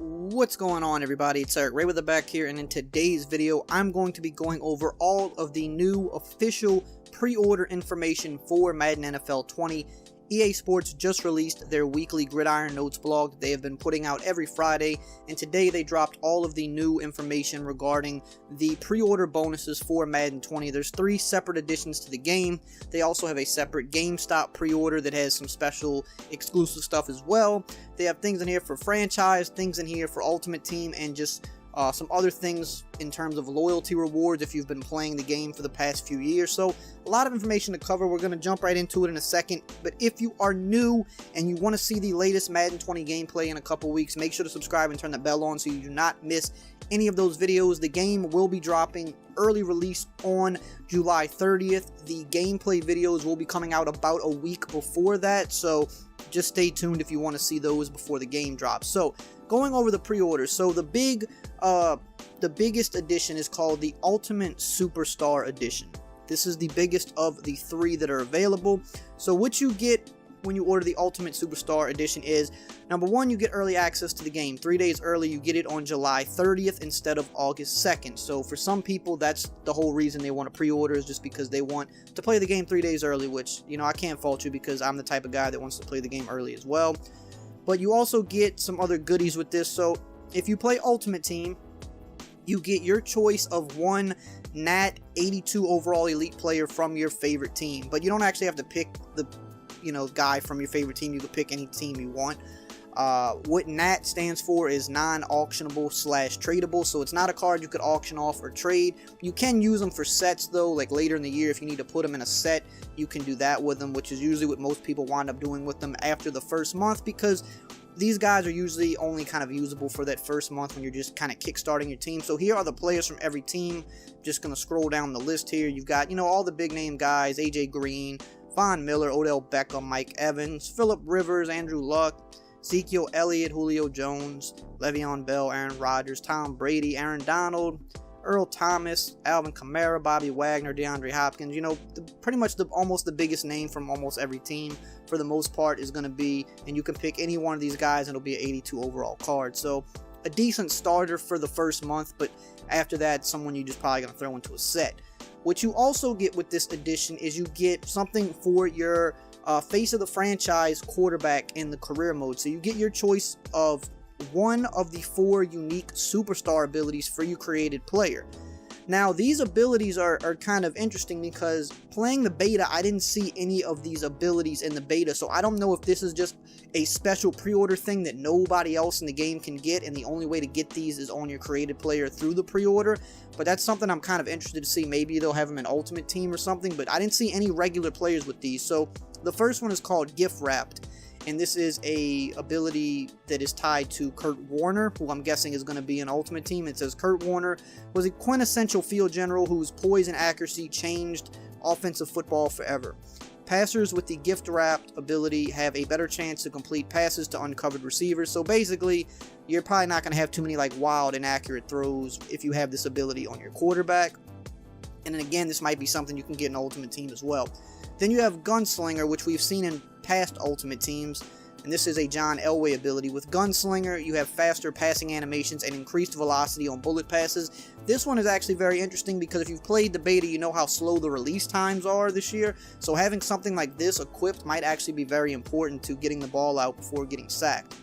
What's going on, everybody? It's EricRayweather back here, and in today's video I'm going to be going over all of the new official pre-order information for Madden NFL 20. EA Sports just released their weekly Gridiron Notes blog that they have been putting out every Friday, and today they dropped all of the new information regarding the pre-order bonuses for Madden 20. There's 3 separate additions to the game. They also have a separate GameStop pre-order that has some special exclusive stuff as well. They have things in here for franchise, things in here for Ultimate Team, and just some other things in terms of loyalty rewards if you've been playing the game for the past few years. So a lot of information to cover. We're going to jump right into it in a second. But if you are new and you want to see the latest Madden 20 gameplay in a couple weeks, make sure to subscribe and turn the bell on so you do not miss any of those videos. The game will be dropping early release on July 30th. The gameplay videos will be coming out about a week before that, so just stay tuned if you want to see those before the game drops. So going over the pre-orders, so the biggest edition is called the Ultimate Superstar Edition. This is the biggest of the 3 that are available. So what you get when you order the Ultimate Superstar Edition is, number 1, you get early access to the game. 3 days early, you get it on July 30th instead of August 2nd. So for some people, that's the whole reason they want to pre-order, is just because they want to play the game 3 days early, which, you know, I can't fault you because I'm the type of guy that wants to play the game early as well. But you also get some other goodies with this. So if you play Ultimate Team, you get your choice of one NAT 82 overall elite player from your favorite team. But you don't actually have to pick the guy from your favorite team. You can pick any team you want. What NAT stands for is non-auctionable / tradable, so it's not a card you could auction off or trade. You can use them for sets though, like later in the year if you need to put them in a set, you can do that with them, which is usually what most people wind up doing with them after the first month, because these guys are usually only kind of usable for that first month when you're just kind of kickstarting your team. So here are the players from every team. Just going to scroll down the list here. You've got, all the big name guys: AJ Green, Von Miller, Odell Beckham, Mike Evans, Phillip Rivers, Andrew Luck, Ezekiel Elliott, Julio Jones, Le'Veon Bell, Aaron Rodgers, Tom Brady, Aaron Donald, Earl Thomas, Alvin Kamara, Bobby Wagner, DeAndre Hopkins. Pretty much almost the biggest name from almost every team for the most part is going to be, and you can pick any one of these guys and it'll be an 82 overall card. So a decent starter for the first month, but after that, someone you're just probably going to throw into a set. What you also get with this edition is you get something for your face of the franchise quarterback in the career mode. So you get your choice of one of the 4 unique superstar abilities for your created player. Now, these abilities are kind of interesting because playing the beta, I didn't see any of these abilities in the beta, so I don't know if this is just a special pre-order thing that nobody else in the game can get, and the only way to get these is on your created player through the pre-order. But that's something I'm kind of interested to see. Maybe they'll have them in Ultimate Team or something, but I didn't see any regular players with these. So the first one is called Gift Wrapped, and this is a ability that is tied to Kurt Warner, who I'm guessing is going to be an Ultimate Team. It says Kurt Warner was a quintessential field general whose poise and accuracy changed offensive football forever. Passers with the Gift Wrapped ability have a better chance to complete passes to uncovered receivers. So basically, you're probably not going to have too many wild inaccurate throws if you have this ability on your quarterback. And then again, this might be something you can get in Ultimate Team as well. Then you have Gunslinger, which we've seen in past Ultimate Teams, and this is a John Elway ability. With Gunslinger, you have faster passing animations and increased velocity on bullet passes. This one is actually very interesting because if you've played the beta, you know how slow the release times are this year, so having something like this equipped might actually be very important to getting the ball out before getting sacked.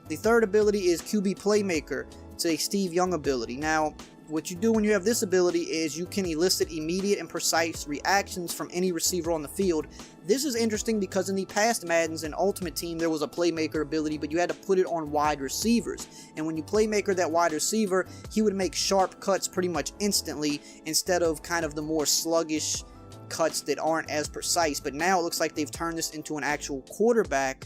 The third ability is QB Playmaker. It's a Steve Young ability. Now, what you do when you have this ability is you can elicit immediate and precise reactions from any receiver on the field. This is interesting because in the past Maddens and Ultimate Team there was a playmaker ability, but you had to put it on wide receivers. And when you playmaker that wide receiver, he would make sharp cuts pretty much instantly instead of kind of the more sluggish cuts that aren't as precise. But now it looks like they've turned this into an actual quarterback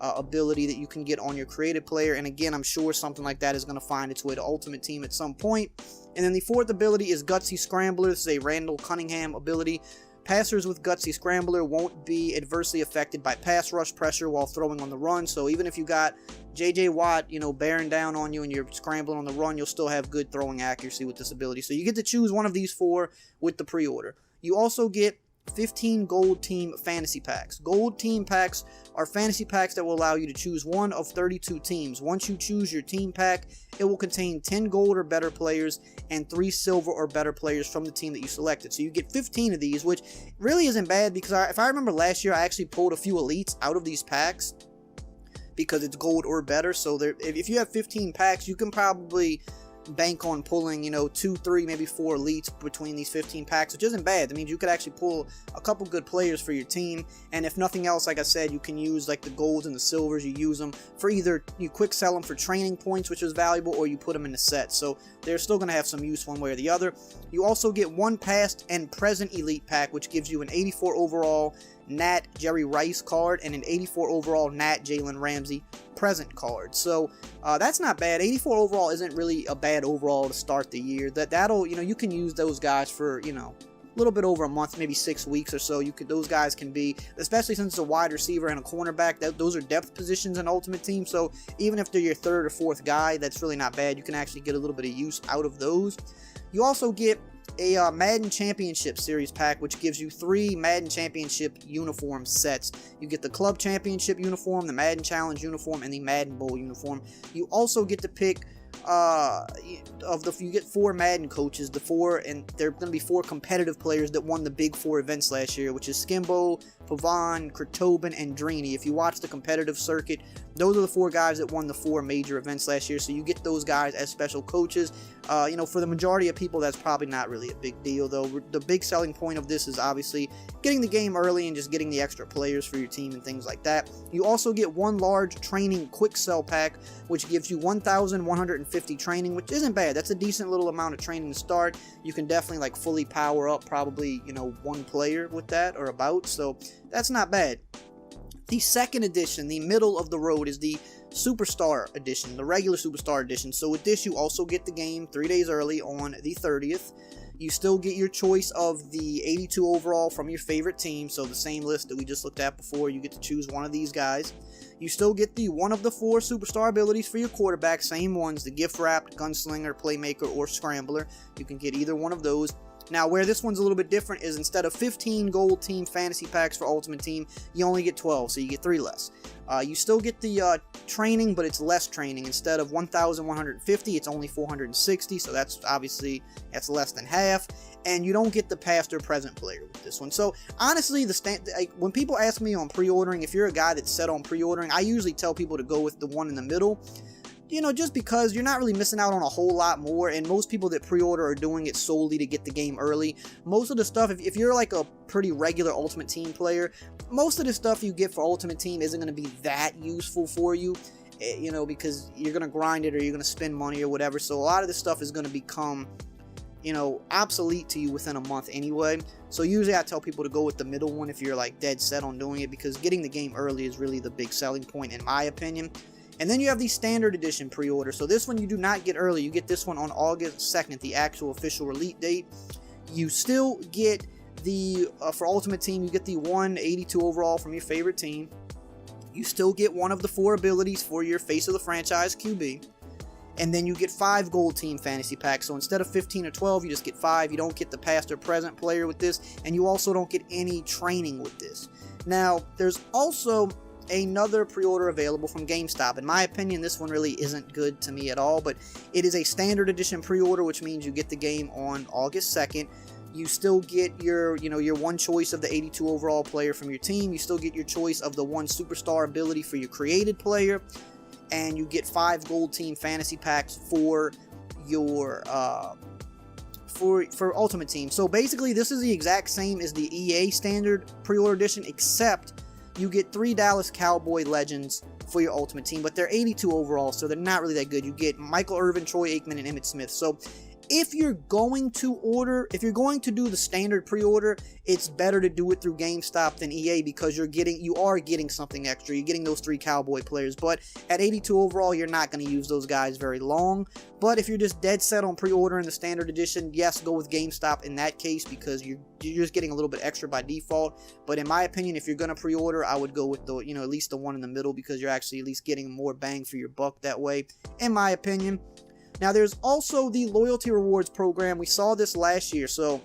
ability that you can get on your created player, and again, I'm sure something like that is going to find its way to Ultimate Team at some point. And then the fourth ability is Gutsy Scrambler. This is a Randall Cunningham ability. Passers with Gutsy Scrambler won't be adversely affected by pass rush pressure while throwing on the run, so even if you got JJ Watt, bearing down on you and you're scrambling on the run, you'll still have good throwing accuracy with this ability. So you get to choose one of these 4 with the pre-order. You also get 15 gold team fantasy packs. Gold team packs are fantasy packs that will allow you to choose one of 32 teams. Once you choose your team pack, it will contain 10 gold or better players and 3 silver or better players from the team that you selected. So you get 15 of these, which really isn't bad because if I remember last year, I actually pulled a few elites out of these packs because it's gold or better. So if you have 15 packs, you can probably bank on pulling, 2, 3, maybe 4 elites between these 15 packs, which isn't bad. That means you could actually pull a couple good players for your team, and if nothing else, like I said, you can use like the golds and the silvers. You use them for either you quick sell them for training points, which is valuable, or you put them in the set, so they're still going to have some use one way or the other. You also get one past and present elite pack, which gives you an 84 overall Nat Jerry Rice card and an 84 overall Nat Jalen Ramsey present card. So that's not bad. 84 overall isn't really a bad overall to start the year. That'll you can use those guys for a little bit over a month, maybe 6 weeks or so. Those guys can be, especially since it's a wide receiver and a cornerback, those are depth positions in Ultimate Team. So even if they're your third or fourth guy, that's really not bad. You can actually get a little bit of use out of those. You also get a Madden Championship Series pack, which gives you 3 Madden Championship uniform sets. You get the Club Championship uniform, the Madden Challenge uniform, and the Madden Bowl uniform. You also get to pick you get 4 Madden coaches, and they're going to be 4 competitive players that won the big 4 events last year, which is Skimbo, Pavan, Kurtobin, and Drini. If you watch the competitive circuit, those are the 4 guys that won the 4 major events last year, so you get those guys as special coaches. For the majority of people, that's probably not really a big deal, though. The big selling point of this is obviously getting the game early and just getting the extra players for your team and things like that. You also get one large training quick sell pack, which gives you 1,150 training, which isn't bad. That's a decent little amount of training to start. You can definitely fully power up probably, 1 player with that or about, so that's not bad. The second edition, the middle of the road, is the Superstar Edition, the regular Superstar Edition. So with this, you also get the game 3 days early on the 30th. You still get your choice of the 82 overall from your favorite team, so the same list that we just looked at before. You get to choose one of these guys. You still get the one of the 4 superstar abilities for your quarterback, same ones, the gift wrapped, gunslinger, playmaker, or scrambler. You can get either one of those. Now, where this one's a little bit different is instead of 15 gold team fantasy packs for Ultimate Team, you only get 12, so you get 3 less. You still get the training, but it's less training. Instead of 1,150, it's only 460, so that's less than half. And you don't get the past or present player with this one. So honestly, when people ask me on pre-ordering, if you're a guy that's set on pre-ordering, I usually tell people to go with the one in the middle. Just because you're not really missing out on a whole lot more, and most people that pre-order are doing it solely to get the game early. Most of the stuff, if you're like a pretty regular Ultimate Team player, most of the stuff you get for Ultimate Team isn't going to be that useful for you, because you're going to grind it or you're going to spend money or whatever, so a lot of this stuff is going to become, obsolete to you within a month anyway. So usually I tell people to go with the middle one if you're like dead set on doing it, because getting the game early is really the big selling point in my opinion. And then you have the Standard Edition pre-order. So this one you do not get early. You get this one on August 2nd, the actual official release date. You still get the, for Ultimate Team, you get the 182 overall from your favorite team. You still get one of the 4 abilities for your face of the franchise QB. And then you get 5 gold team fantasy packs. So instead of 15 or 12, you just get 5. You don't get the past or present player with this. And you also don't get any training with this. Now, there's also another pre-order available from GameStop. In my opinion, this one really isn't good to me at all, but it is a standard edition pre-order, which means you get the game on August 2nd. You still get your one choice of the 82 overall player from your team. You still get your choice of the 1 superstar ability for your created player, and you get 5 gold team fantasy packs for your for Ultimate Team. So basically, this is the exact same as the EA standard pre-order edition, except you get 3 Dallas Cowboy Legends for your Ultimate Team, but they're 82 overall, so they're not really that good. You get Michael Irvin, Troy Aikman, and Emmitt Smith. So if you're going to do the standard pre-order, it's better to do it through GameStop than EA, because you are getting something extra. You're getting those 3 Cowboy players, but at 82 overall, you're not going to use those guys very long. But if you're just dead set on pre-ordering the standard edition, yes, go with GameStop in that case, because you're just getting a little bit extra by default. But in my opinion, if you're going to pre-order, I would go with the, at least the one in the middle, because you're actually at least getting more bang for your buck that way, in my opinion. Now, there's also the loyalty rewards program. We saw this last year. So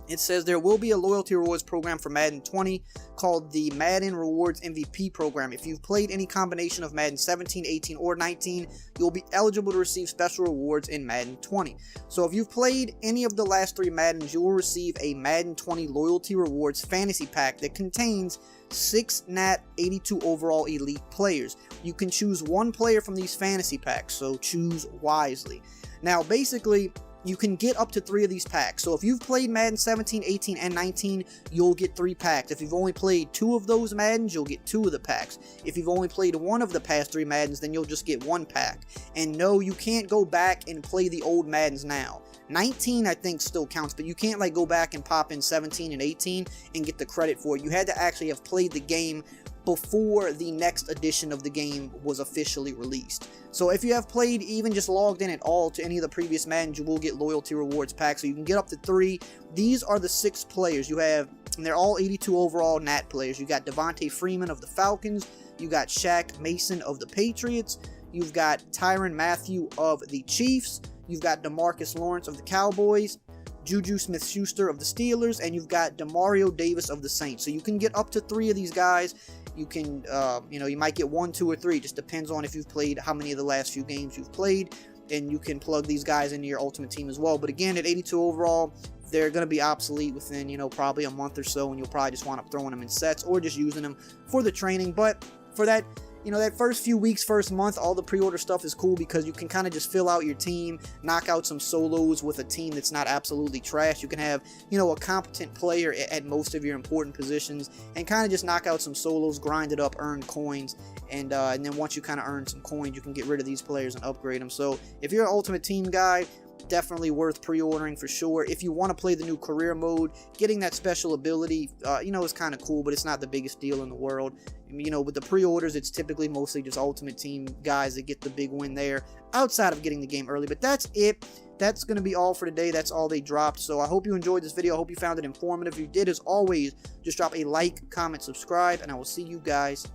It says there will be a loyalty rewards program for Madden 20 called the Madden Rewards MVP program. If you've played any combination of Madden 17, 18, or 19, you'll be eligible to receive special rewards in Madden 20. So if you've played any of the last 3 Maddens, you will receive a Madden 20 loyalty rewards fantasy pack that contains 6 NAT 82 overall elite players. You can choose one player from these fantasy packs, so choose wisely. Now, basically, you can get up to 3 of these packs. So if you've played Madden 17, 18, and 19, you'll get 3 packs. If you've only played 2 of those Maddens, you'll get 2 of the packs. If you've only played 1 of the past 3 Maddens, then you'll just get 1 pack. And no, you can't go back and play the old Maddens now. 19, I think, still counts, but you can't like go back and pop in 17 and 18 and get the credit for it. You had to actually have played the game before the next edition of the game was officially released. So if you have played, even just logged in at all to any of the previous Maddens, you will get loyalty rewards packs, so you can get up to 3. These are the 6 players you have, and they're all 82 overall NAT players. You got Devontae Freeman of the Falcons, you got Shaq Mason of the Patriots, you've got Tyrann Mathieu of the Chiefs, you've got DeMarcus Lawrence of the Cowboys, Juju Smith-Schuster of the Steelers, and you've got Demario Davis of the Saints. So you can get up to 3 of these guys. You can, you might get 1, 2, or 3. Just depends on if you've played, how many of the last few games you've played, and you can plug these guys into your Ultimate Team as well. But again, at 82 overall, they're going to be obsolete within, probably a month or so, and you'll probably just wind up throwing them in sets or just using them for the training. But for that, that first few weeks, first month, all the pre-order stuff is cool because you can kind of just fill out your team, knock out some solos with a team that's not absolutely trash. You can have, a competent player at most of your important positions and kind of just knock out some solos, grind it up, earn coins, and then once you kind of earn some coins, you can get rid of these players and upgrade them. So if you're an Ultimate Team guy, definitely worth pre-ordering for sure. If you want to play the new career mode, getting that special ability, is kind of cool, but it's not the biggest deal in the world. With the pre-orders, it's typically mostly just Ultimate Team guys that get the big win there, outside of getting the game early. But that's it. That's going to be all for today. That's all they dropped. So I hope you enjoyed this video. I hope you found it informative. If you did, as always, just drop a like, comment, subscribe, and I will see you guys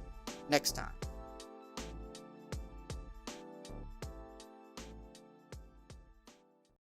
next time.